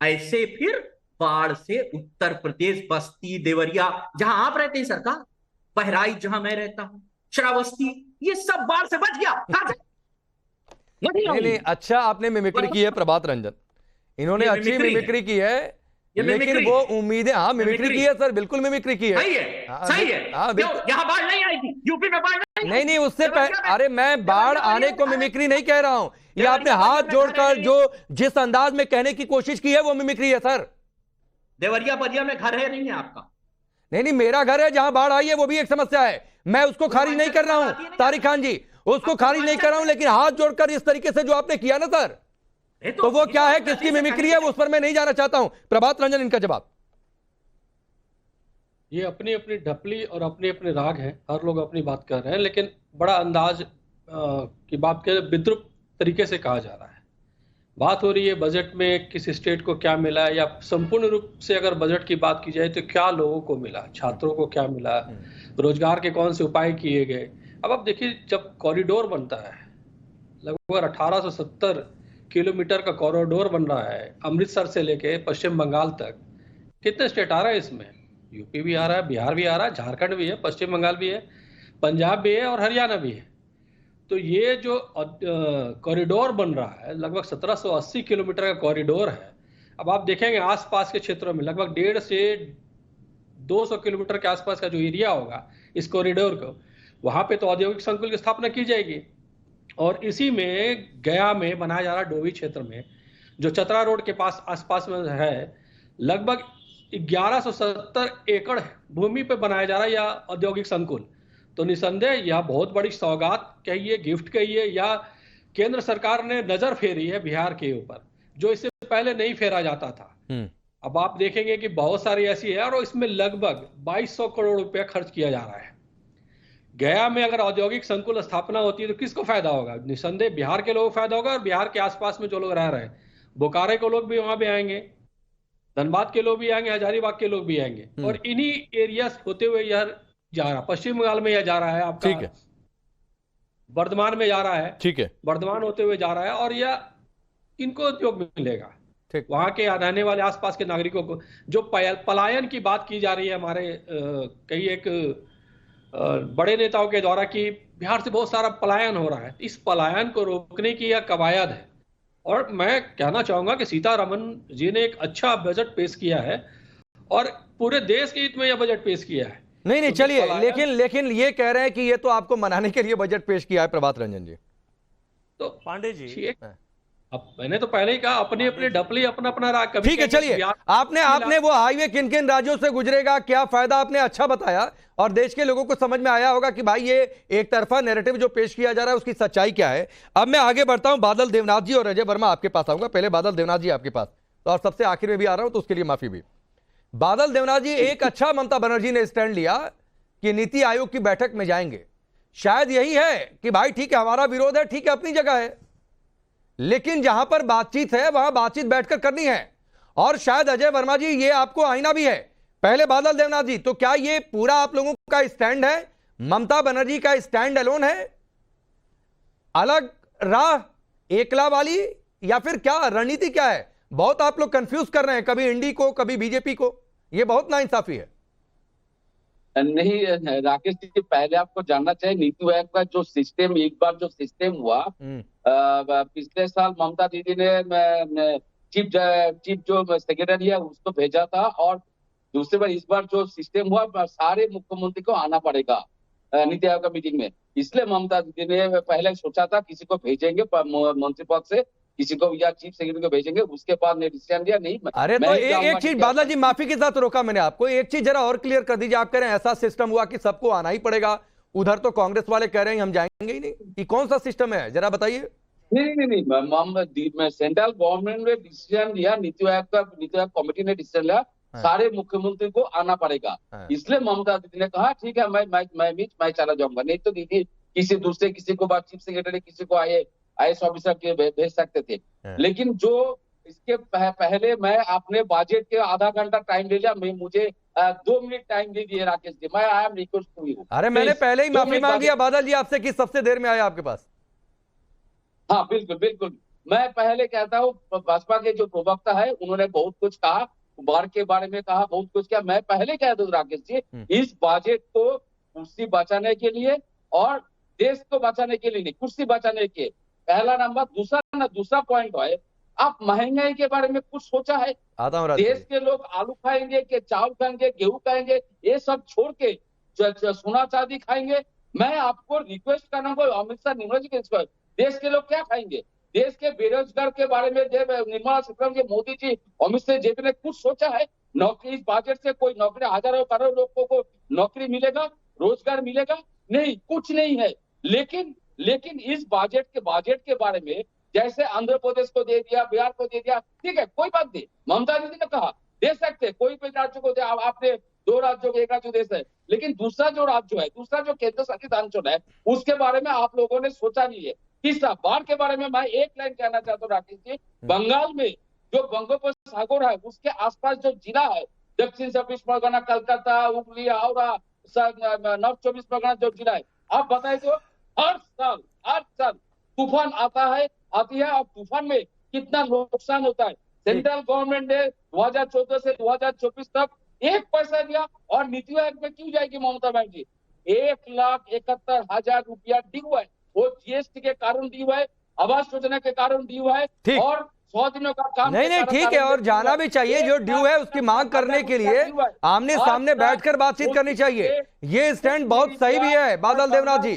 ऐसे फिर बाढ़ से उत्तर प्रदेश, बस्ती, देवरिया, जहां आप रहते हैं सरकार, बहराइच जहां मैं रहता हूं, श्रावस्ती, ये सब बाढ़ से बच गया। नहीं, अच्छा आपने मिमिक्री की है प्रभात रंजन, इन्होंने अच्छी मिमिक्री की है, लेकिन वो उम्मीदें, हाँ मिमिक्री की है सर, बिल्कुल मिमिक्री की है, सही है। यहाँ बाढ़ नहीं आई थी, यूपी में बाढ़ नहीं उससे अरे मैं बाढ़ आने को मिमिक्री नहीं कह रहा हूं, ये आपने हाथ जोड़कर जो जिस अंदाज में कहने की कोशिश की है वो मिमिक्री है सर। देवरिया बरिया में घर है नहीं है आपका? नहीं मेरा घर है, जहां बाढ़ आई है वो भी एक समस्या है, मैं उसको खारिज नहीं कर रहा हूं तारिक खान जी, उसको खारिज नहीं कर रहा हूं, लेकिन हाथ जोड़कर इस तरीके से जो आपने किया ना सर, तो वो क्या है, किसकी मिमिक्री है, उस पर मैं नहीं जाना चाहता हूं। प्रभात रंजन इनका जवाब। ये अपनी अपनी ढपली और अपने अपने राग है, हर लोग अपनी बात कर रहे हैं, लेकिन बड़ा अंदाज की बात करें, विद्रुप तरीके से कहा जा रहा है। बात हो रही है बजट में किस स्टेट को क्या मिला है, या संपूर्ण रूप से अगर बजट की बात की जाए तो क्या लोगों को मिला, छात्रों को क्या मिला, रोजगार के कौन से उपाय किए गए। अब आप देखिए, जब कॉरिडोर बनता है, लगभग 1870 किलोमीटर का कॉरिडोर बन रहा है अमृतसर से लेके पश्चिम बंगाल तक, कितने स्टेट आ रहे हैं इसमें? यूपी भी आ रहा है, बिहार भी आ रहा है, झारखंड भी है, पश्चिम बंगाल भी है, पंजाब भी है और हरियाणा भी है। तो ये जो कॉरिडोर बन रहा है, लगभग 1780 किलोमीटर का कॉरिडोर है। अब आप देखेंगे आसपास के क्षेत्रों में लगभग 1.5 से 200 किलोमीटर के आसपास का जो एरिया होगा इस कॉरिडोर को, वहां पे तो औद्योगिक संकुल की स्थापना की जाएगी। और इसी में गया में बनाया जा रहा डोभी क्षेत्र में जो चतरा रोड के पास आसपास में है, लगभग 1170 एकड़ भूमि पे बनाया जा रहा है यह औद्योगिक संकुल। तो निसंदेह यह बहुत बड़ी सौगात कहिए, गिफ्ट कहिए, या केंद्र सरकार ने नजर फेरी है बिहार के ऊपर, जो इससे पहले नहीं फेरा जाता था। अब आप देखेंगे कि बहुत सारी ऐसी है और इसमें लगभग 2200 करोड़ रुपया खर्च किया जा रहा है। गया में अगर औद्योगिक संकुल स्थापना होती है तो किसको फायदा होगा? निसंदेह बिहार के लोगों को फायदा होगा, और बिहार के आसपास में जो लोग रह रहे हैं, बोकारो के लोग भी वहां पे आएंगे, धनबाद के लोग भी आएंगे, हजारीबाग के लोग भी आएंगे, और इन्हीं एरिया होते हुए यह जा रहा, पश्चिम बंगाल में यह जा रहा है आपका, ठीक है, वर्धमान में जा रहा है, ठीक है, वर्धमान होते हुए जा रहा है, और यह इनको उद्योग मिलेगा। ठीक, वहां के रहने वाले आसपास के नागरिकों को। जो पलायन की बात की जा रही है हमारे कई एक बड़े नेताओं के द्वारा कि बिहार से बहुत सारा पलायन हो रहा है, इस पलायन को रोकने की यह कवायद है। और मैं कहना चाहूंगा कि सीतारमन जी ने एक अच्छा बजट पेश किया है और पूरे देश के हित में यह बजट पेश किया है। नहीं चलिए, लेकिन ये कह रहे हैं कि ये तो आपको मनाने के लिए बजट पेश किया है प्रभात रंजन जी। तो पांडे जी, अब मैंने तो पहले ही कहा, अपनी अपनी डपली अपना अपना राग। कभी ठीक है, चलिए, आपने वो हाईवे किन किन राज्यों से गुजरेगा, क्या फायदा, आपने अच्छा बताया, और देश के लोगों को समझ में आया होगा कि भाई ये एक तरफा नैरेटिव जो पेश किया जा रहा है उसकी सच्चाई क्या है। अब मैं आगे बढ़ता हूं, बादल देवनाथ जी और अजय वर्मा आपके पास आऊंगा। पहले बादल देवनाथ जी आपके पास, तो और सबसे आखिर में भी आ रहा हूं, तो उसके लिए माफी भी। बादल देवनाथ जी, एक अच्छा ममता बनर्जी ने स्टैंड लिया कि नीति आयोग की बैठक में जाएंगे। शायद यही है कि भाई ठीक है, हमारा विरोध है, ठीक है, अपनी जगह है, लेकिन जहां पर बातचीत है वहां बातचीत बैठकर करनी है। और शायद अजय वर्मा जी ये आपको आईना भी है। पहले बादल देवनाथ जी, तो क्या ये पूरा आप लोगों का स्टैंड है, ममता बनर्जी का स्टैंड अलोन है, अलग राह एकला वाली, या फिर क्या रणनीति क्या है? बहुत आप लोग कंफ्यूज कर रहे हैं, कभी इंडी को कभी बीजेपी को, ये बहुत नाइंसाफी है। नहीं राकेश जी, पहले आपको जानना चाहिए नीति आयोग का जो सिस्टम, एक बार जो सिस्टम हुआ पिछले साल ममता दीदी ने चीफ जो सेक्रेटरी है उसको भेजा था, और दूसरी बार इस बार जो सिस्टम हुआ सारे मुख्यमंत्री को आना पड़ेगा नीति आयोग का मीटिंग में। इसलिए ममता दीदी ने पहले सोचा था किसी को भेजेंगे मंत्री पद से, किसी को या चीफ सेक्रेटरी को भेजेंगे, उसके बाद ने डिसीजन लिया नहीं। अरे तो एक चीज बादल जी, माफी के साथ रोका मैंने आपको, एक चीज जरा और क्लियर कर दीजिए। आप कह रहे हैं ऐसा सिस्टम हुआ कि सबको आना ही पड़ेगा, उधर तो कांग्रेस वाले कह रहे हैं हम जाएंगे ही नहीं, ये कौन सा सिस्टम है, जरा बताइए। नहीं, सेंट्रल गवर्नमेंट ने डिसीजन लिया, नीति आयोग कमेटी ने डिसीजन लिया, सारे मुख्यमंत्री को आना पड़ेगा। इसलिए ममता दीदी ने कहा ठीक है मैं चला जाऊंगा, नहीं तो दीदी किसी दूसरे किसी को चीफ सेक्रेटरी किसी को IAS ऑफिसर के भेज सकते थे। लेकिन जो इसके पहले मैं अपने बजट के आधा घंटा टाइम ले लिया, मुझे 2 मिनट टाइम दे दिए राकेश जी, मैं I am request to you. अरे मैंने पहले ही माफी मांगी है बादल जी आपसे कि सबसे देर में आया आपके पास। हाँ बिल्कुल, मैं पहले कहता हूँ भाजपा के जो प्रवक्ता है उन्होंने बहुत कुछ कहा, बाढ़ के बारे में कहा, बहुत कुछ किया। मैं पहले कह दूं राकेश जी, इस बजट को कुर्सी बचाने के लिए और देश को बचाने के लिए नहीं, कुर्सी बचाने के पहला नंबर। दूसरा पॉइंट है, आप महंगाई के बारे में कुछ सोचा है? देश के लोग आलू खाएंगे कि चावल खाएंगे, गेहूं खाएंगे, ये सब छोड़ के सोना चांदी खाएंगे। मैं आपको रिक्वेस्ट करना अमित शाह निर्मला जी के, देश के लोग क्या खाएंगे? देश के बेरोजगार के बारे में निर्मला सीतारमण जी, मोदी जी, अमित शाह जी ने कुछ सोचा है? नौकरी, इस बजट से कोई नौकरी, हजारों करोड़ लोगों को नौकरी मिलेगा, रोजगार मिलेगा? नहीं, कुछ नहीं है। लेकिन इस बजट के बारे में जैसे आंध्र प्रदेश को दे दिया, बिहार को दे दिया, ठीक है कोई बात नहीं, ममता दीदी ने कहा दे सकते, कोई भी राज्य को दे, आपने 2 राज्यों को 1 राज्य देश है। लेकिन दूसरा जो राज्य है, दूसरा जो केंद्र शासित अंचल है, उसके बारे में आप लोगों ने सोचा नहीं है। तीसरा, बाढ़ के बारे में मैं एक लाइन कहना चाहता हूँ राकेश जी, बंगाल में जो बंगोपसागर है उसके आसपास जो जिला है, दक्षिण 24 परगना, कलकत्ता, हुगली, हावड़ा, नॉर्थ 24 परगना जो जिला है, आप बताइए तो हर साल तूफान आती है, और तूफान में कितना नुकसान होता है। सेंट्रल गवर्नमेंट ने 2014 से 2024 तक 1 पैसा दिया, और नीति आयोग में क्यों जाएगी ममता बनर्जी? 1,71,000 रुपया दी हुआ है, वो GST के कारण दी हुआ है, आवास योजना के कारण दी हुआ है, और 100 दिनों का काम नहीं ठीक है, और जाना भी चाहिए। जो ड्यू है उसकी मांग करने के लिए आमने सामने बैठकर बातचीत करनी चाहिए। ये स्टैंड बहुत सही भी है बादल देवनाथ जी,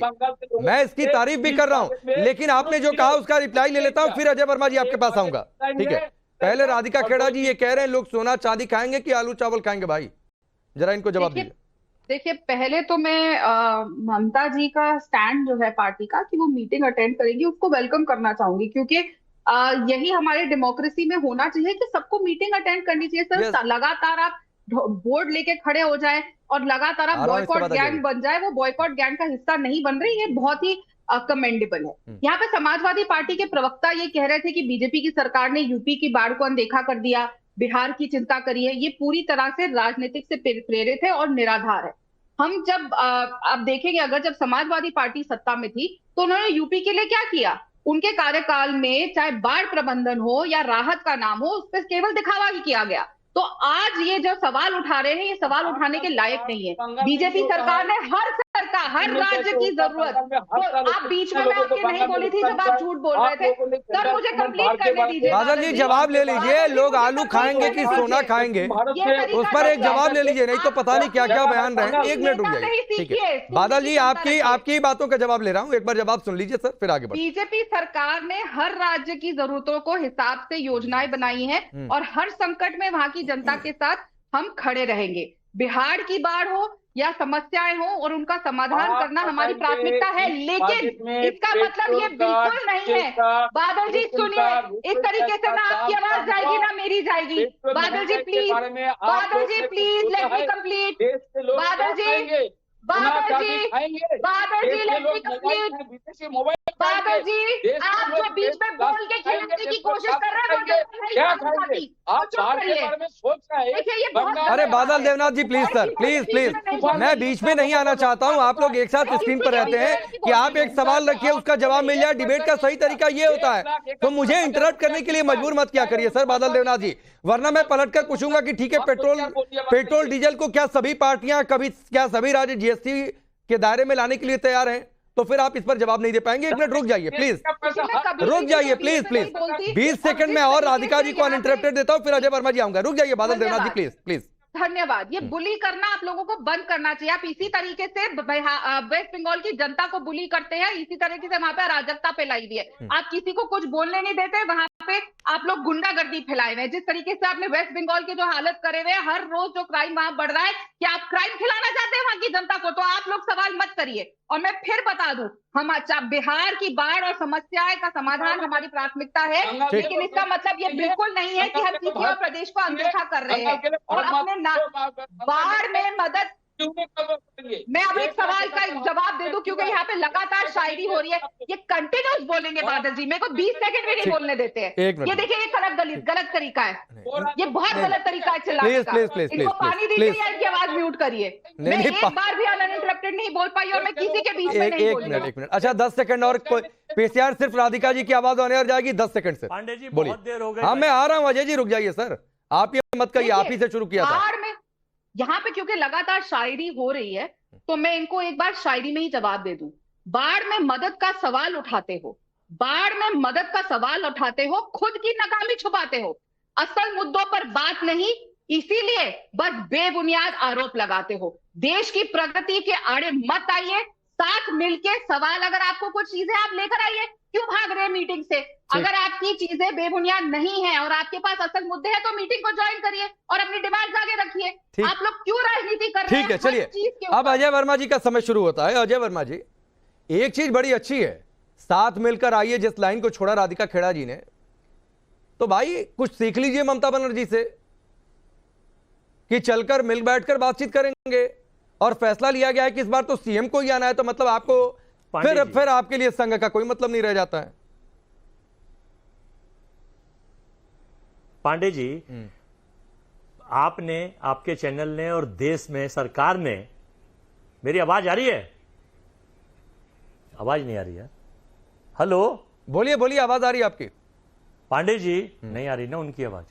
मैं इसकी तारीफ भी कर रहा हूं, लेकिन आपने जो कहा उसका रिप्लाई ले लेता हूं, फिर अजय वर्मा जी आपके पास आऊंगा। ठीक है, पहले राधिका खेड़ा जी ये कह रहे हैं लोग सोना चांदी खाएंगे कि आलू चावल खाएंगे, भाई जरा इनको जवाब दीजिए। देखिए, पहले तो मैं ममता जी का स्टैंड जो है पार्टी का कि वो मीटिंग अटेंड करेंगी, उसको वेलकम करना चाहूंगी, क्योंकि यही हमारे डेमोक्रेसी में होना चाहिए कि सबको मीटिंग अटेंड करनी चाहिए। सर लगातार आप बोर्ड लेके खड़े हो जाए और लगातार आप बॉयकॉट गैंग बन जाए, वो बॉयकॉट गैंग का हिस्सा नहीं बन रही, ये बहुत ही कमेंडेबल है। यहाँ पे समाजवादी पार्टी के प्रवक्ता ये कह रहे थे कि बीजेपी की सरकार ने यूपी की बाढ़ को अनदेखा कर दिया, बिहार की चिंता करी है। ये पूरी तरह से राजनीतिक से प्रेरित है और निराधार है। हम जब आप देखेंगे, अगर जब समाजवादी पार्टी सत्ता में थी तो उन्होंने यूपी के लिए क्या किया? उनके कार्यकाल में चाहे बाढ़ प्रबंधन हो या राहत का नाम हो, उस पर केवल दिखावा ही किया गया। तो आज ये जो सवाल उठा रहे हैं, ये सवाल उठाने के लायक नहीं है। बीजेपी सरकार ने हर राज्य की जरूरत, तो आप बीच में मैं आपके नहीं बोली थी जब आप झूठ बोल रहे थे। सर मुझे कंप्लीट करने दीजिए। बादल जी जवाब ले लीजिए, लोग आलू खाएंगे कि सोना खाएंगे, उस पर एक जवाब ले लीजिए, नहीं तो पता नहीं क्या क्या बयान रहे हैं। 1 मिनट रुक जाइए। ठीक है बादल जी, आपकी बातों का जवाब ले रहा हूँ, एक बार जवाब सुन लीजिए सर, फिर आगे बढ़िए। बीजेपी सरकार ने हर राज्य की जरूरतों को हिसाब से योजनाएं बनाई हैं और हर संकट में वहां की जनता के साथ हम खड़े रहेंगे। बिहार की बाढ़ हो या समस्याएं हो, और उनका समाधान करना हमारी प्राथमिकता है, लेकिन इसका मतलब ये बिल्कुल नहीं है। बादल जी सुनिए, इस तरीके से ना आपकी आवाज जाएगी ना मेरी जाएगी। बादल जी प्लीज, लेट मी कंप्लीट। बादल जी लेट मी कंप्लीट। बादल जी आप जो बीच में बोल के खिलाने की कोशिश कर रहे हैं, अरे बादल देवनाथ जी प्लीज सर, प्लीज मैं बीच में नहीं आना चाहता हूं। आप लोग एक साथ स्क्रीन पर रहते हैं कि आप एक सवाल रखिए, उसका जवाब मिल जाए। डिबेट का सही तरीका ये होता है, तो मुझे इंटरप्ट करने के लिए मजबूर मत किया करिए सर बादल देवनाथ जी, वरना मैं पलटकर पूछूंगा कि ठीक है पेट्रोल डीजल को क्या सभी पार्टियां, क्या सभी राज्य जीएसटी के दायरे में लाने के लिए तैयार हैं? तो फिर आप इस पर जवाब नहीं दे पाएंगे। 1 मिनट रुक जाइए प्लीज, रुक जाइए प्लीज 20 सेकंड में और राधिका जी को अनइंटरप्टेड देता हूं, फिर अजय वर्मा जी आऊंगा। रुक जाइए बादल देवनाथ जी प्लीज। धन्यवाद। ये बुली करना आप लोगों को बंद करना चाहिए। आप इसी तरीके से वेस्ट बंगाल की जनता को बुली करते हैं, इसी तरीके से वहां पे अराजकता फैलाई हुई है। आप किसी को कुछ बोलने नहीं देते, वहां पे आप लोग गुंडागर्दी फैलाए हुए हैं। जिस तरीके से आपने वेस्ट बंगाल की जो हालत करे हुए, हर रोज जो क्राइम वहां बढ़ रहा है, क्या आप क्राइम खिलाना चाहते हैं वहां की जनता को? तो आप लोग सवाल मत करिए। और मैं फिर बता दूं, हम बिहार की बाढ़ और समस्याएं का समाधान हमारी प्राथमिकता है, लेकिन इसका मतलब ये बिल्कुल नहीं है कि हम किसी और प्रदेश को अनदेखा कर रहे हैं। और अपने बाढ़ में मदद, मैं अब एक सवाल का जवाब दे दूं, क्योंकि यहाँ पे लगातार शायरी हो रही है। ये कंटिन्यूस बोलेंगे बादल जी, मेरे को 20 सेकंड भी नहीं बोलने देते हैं। ये देखिए, ये गलत तरीका है, ये बहुत गलत तरीका है चिल्लाने का। इनको पानी दीजिए या इनकी आवाज म्यूट करिए। मैं एक बार भी अनइंटरप्टेड नहीं बोल पाई और मैं किसी के बीच में नहीं बोली। 1 मिनट। अच्छा 10 सेकंड और पीसीआर सिर्फ राधिका जी की आवाज होने और जाएगी 10 सेकंड से। पांडे जी बोलिए। बहुत देर हो गई। हाँ मैं आ रहा हूँ अजय जी, रुक जाइए सर, आप ये मत कहिए, आप ही से शुरू किया था। यहाँ पे क्योंकि लगातार शायरी हो रही है, तो मैं इनको एक बार शायरी में ही जवाब दे दूं। बाढ़ में मदद का सवाल उठाते हो, बाढ़ में मदद का सवाल उठाते हो, खुद की नाकामी छुपाते हो, असल मुद्दों पर बात नहीं, इसीलिए बस बेबुनियाद आरोप लगाते हो। देश की प्रगति के आड़े मत आइए, साथ मिलके सवाल, अगर आपको कुछ चीजें आप लेकर आइए, क्यों भाग रहे हैं मीटिंग से? अगर आपकी चीजें बेबुनियाद नहीं है और आपके पास असल मुद्दे हैं, तो मीटिंग को ज्वाइन करिए और अपनी डिमांड आगे रखिए। आप लोग क्यों राजनीति कर रहे हैं? ठीक है, चलिए अब अजय वर्मा जी का समय शुरू होता है। अजय वर्मा जी, एक चीज बड़ी अच्छी है, साथ मिलकर आइए, जिस लाइन को छोड़ा राधिका खेड़ा जी ने, तो भाई कुछ सीख लीजिए ममता बनर्जी से कि चलकर मिल बैठकर बातचीत करेंगे। और फैसला लिया गया है कि इस बार तो सीएम को ही आना है, तो मतलब आपको फिर आपके लिए संघ का कोई मतलब नहीं रह जाता है। पांडे जी, आपने, आपके चैनल ने और देश में सरकार ने, मेरी आवाज आ रही है? आवाज नहीं आ रही है। हेलो, बोलिए बोलिए, आवाज आ रही है आपकी। पांडे जी नहीं आ रही ना उनकी आवाज।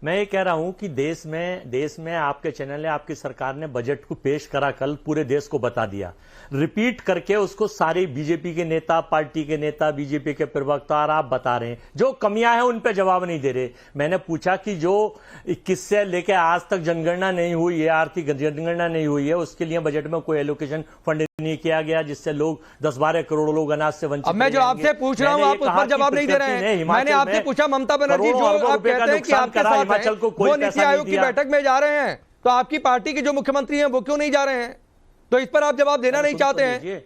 मैं ये कह रहा हूं कि देश में आपके चैनल ने, आपकी सरकार ने बजट को पेश करा, कल पूरे देश को बता दिया, रिपीट करके उसको सारे बीजेपी के नेता, पार्टी के नेता, बीजेपी के प्रवक्ता और आप बता रहे हैं। जो कमियां हैं उन पे जवाब नहीं दे रहे। मैंने पूछा कि जो 21 से लेकर आज तक जनगणना नहीं हुई है, आर्थिक जनगणना नहीं हुई है, उसके लिए बजट में कोई एलोकेशन फंड नहीं किया गया, जिससे लोग 10-12 करोड़ लोग अनाज से वंचित। अब मैं जो आपसे पूछ रहा हूं आप उस पर जवाब नहीं दे रहे हैं। मैंने आपसे पूछा ममता बनर्जी जो आप कहते हैं कि आपके साथ हिमाचल को वो नीति आयोग की बैठक में जा रहे हैं, तो आपकी पार्टी के जो मुख्यमंत्री हैं वो क्यों नहीं जा रहे हैं? तो इस पर आप जवाब देना नहीं चाहते हैं।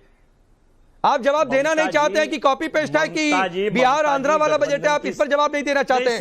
आप जवाब देना नहीं चाहते हैं कि कॉपी पेस्ट है कि बिहार आंध्रा वाला बजट है, आप इस पर जवाब नहीं देना चाहते हैं।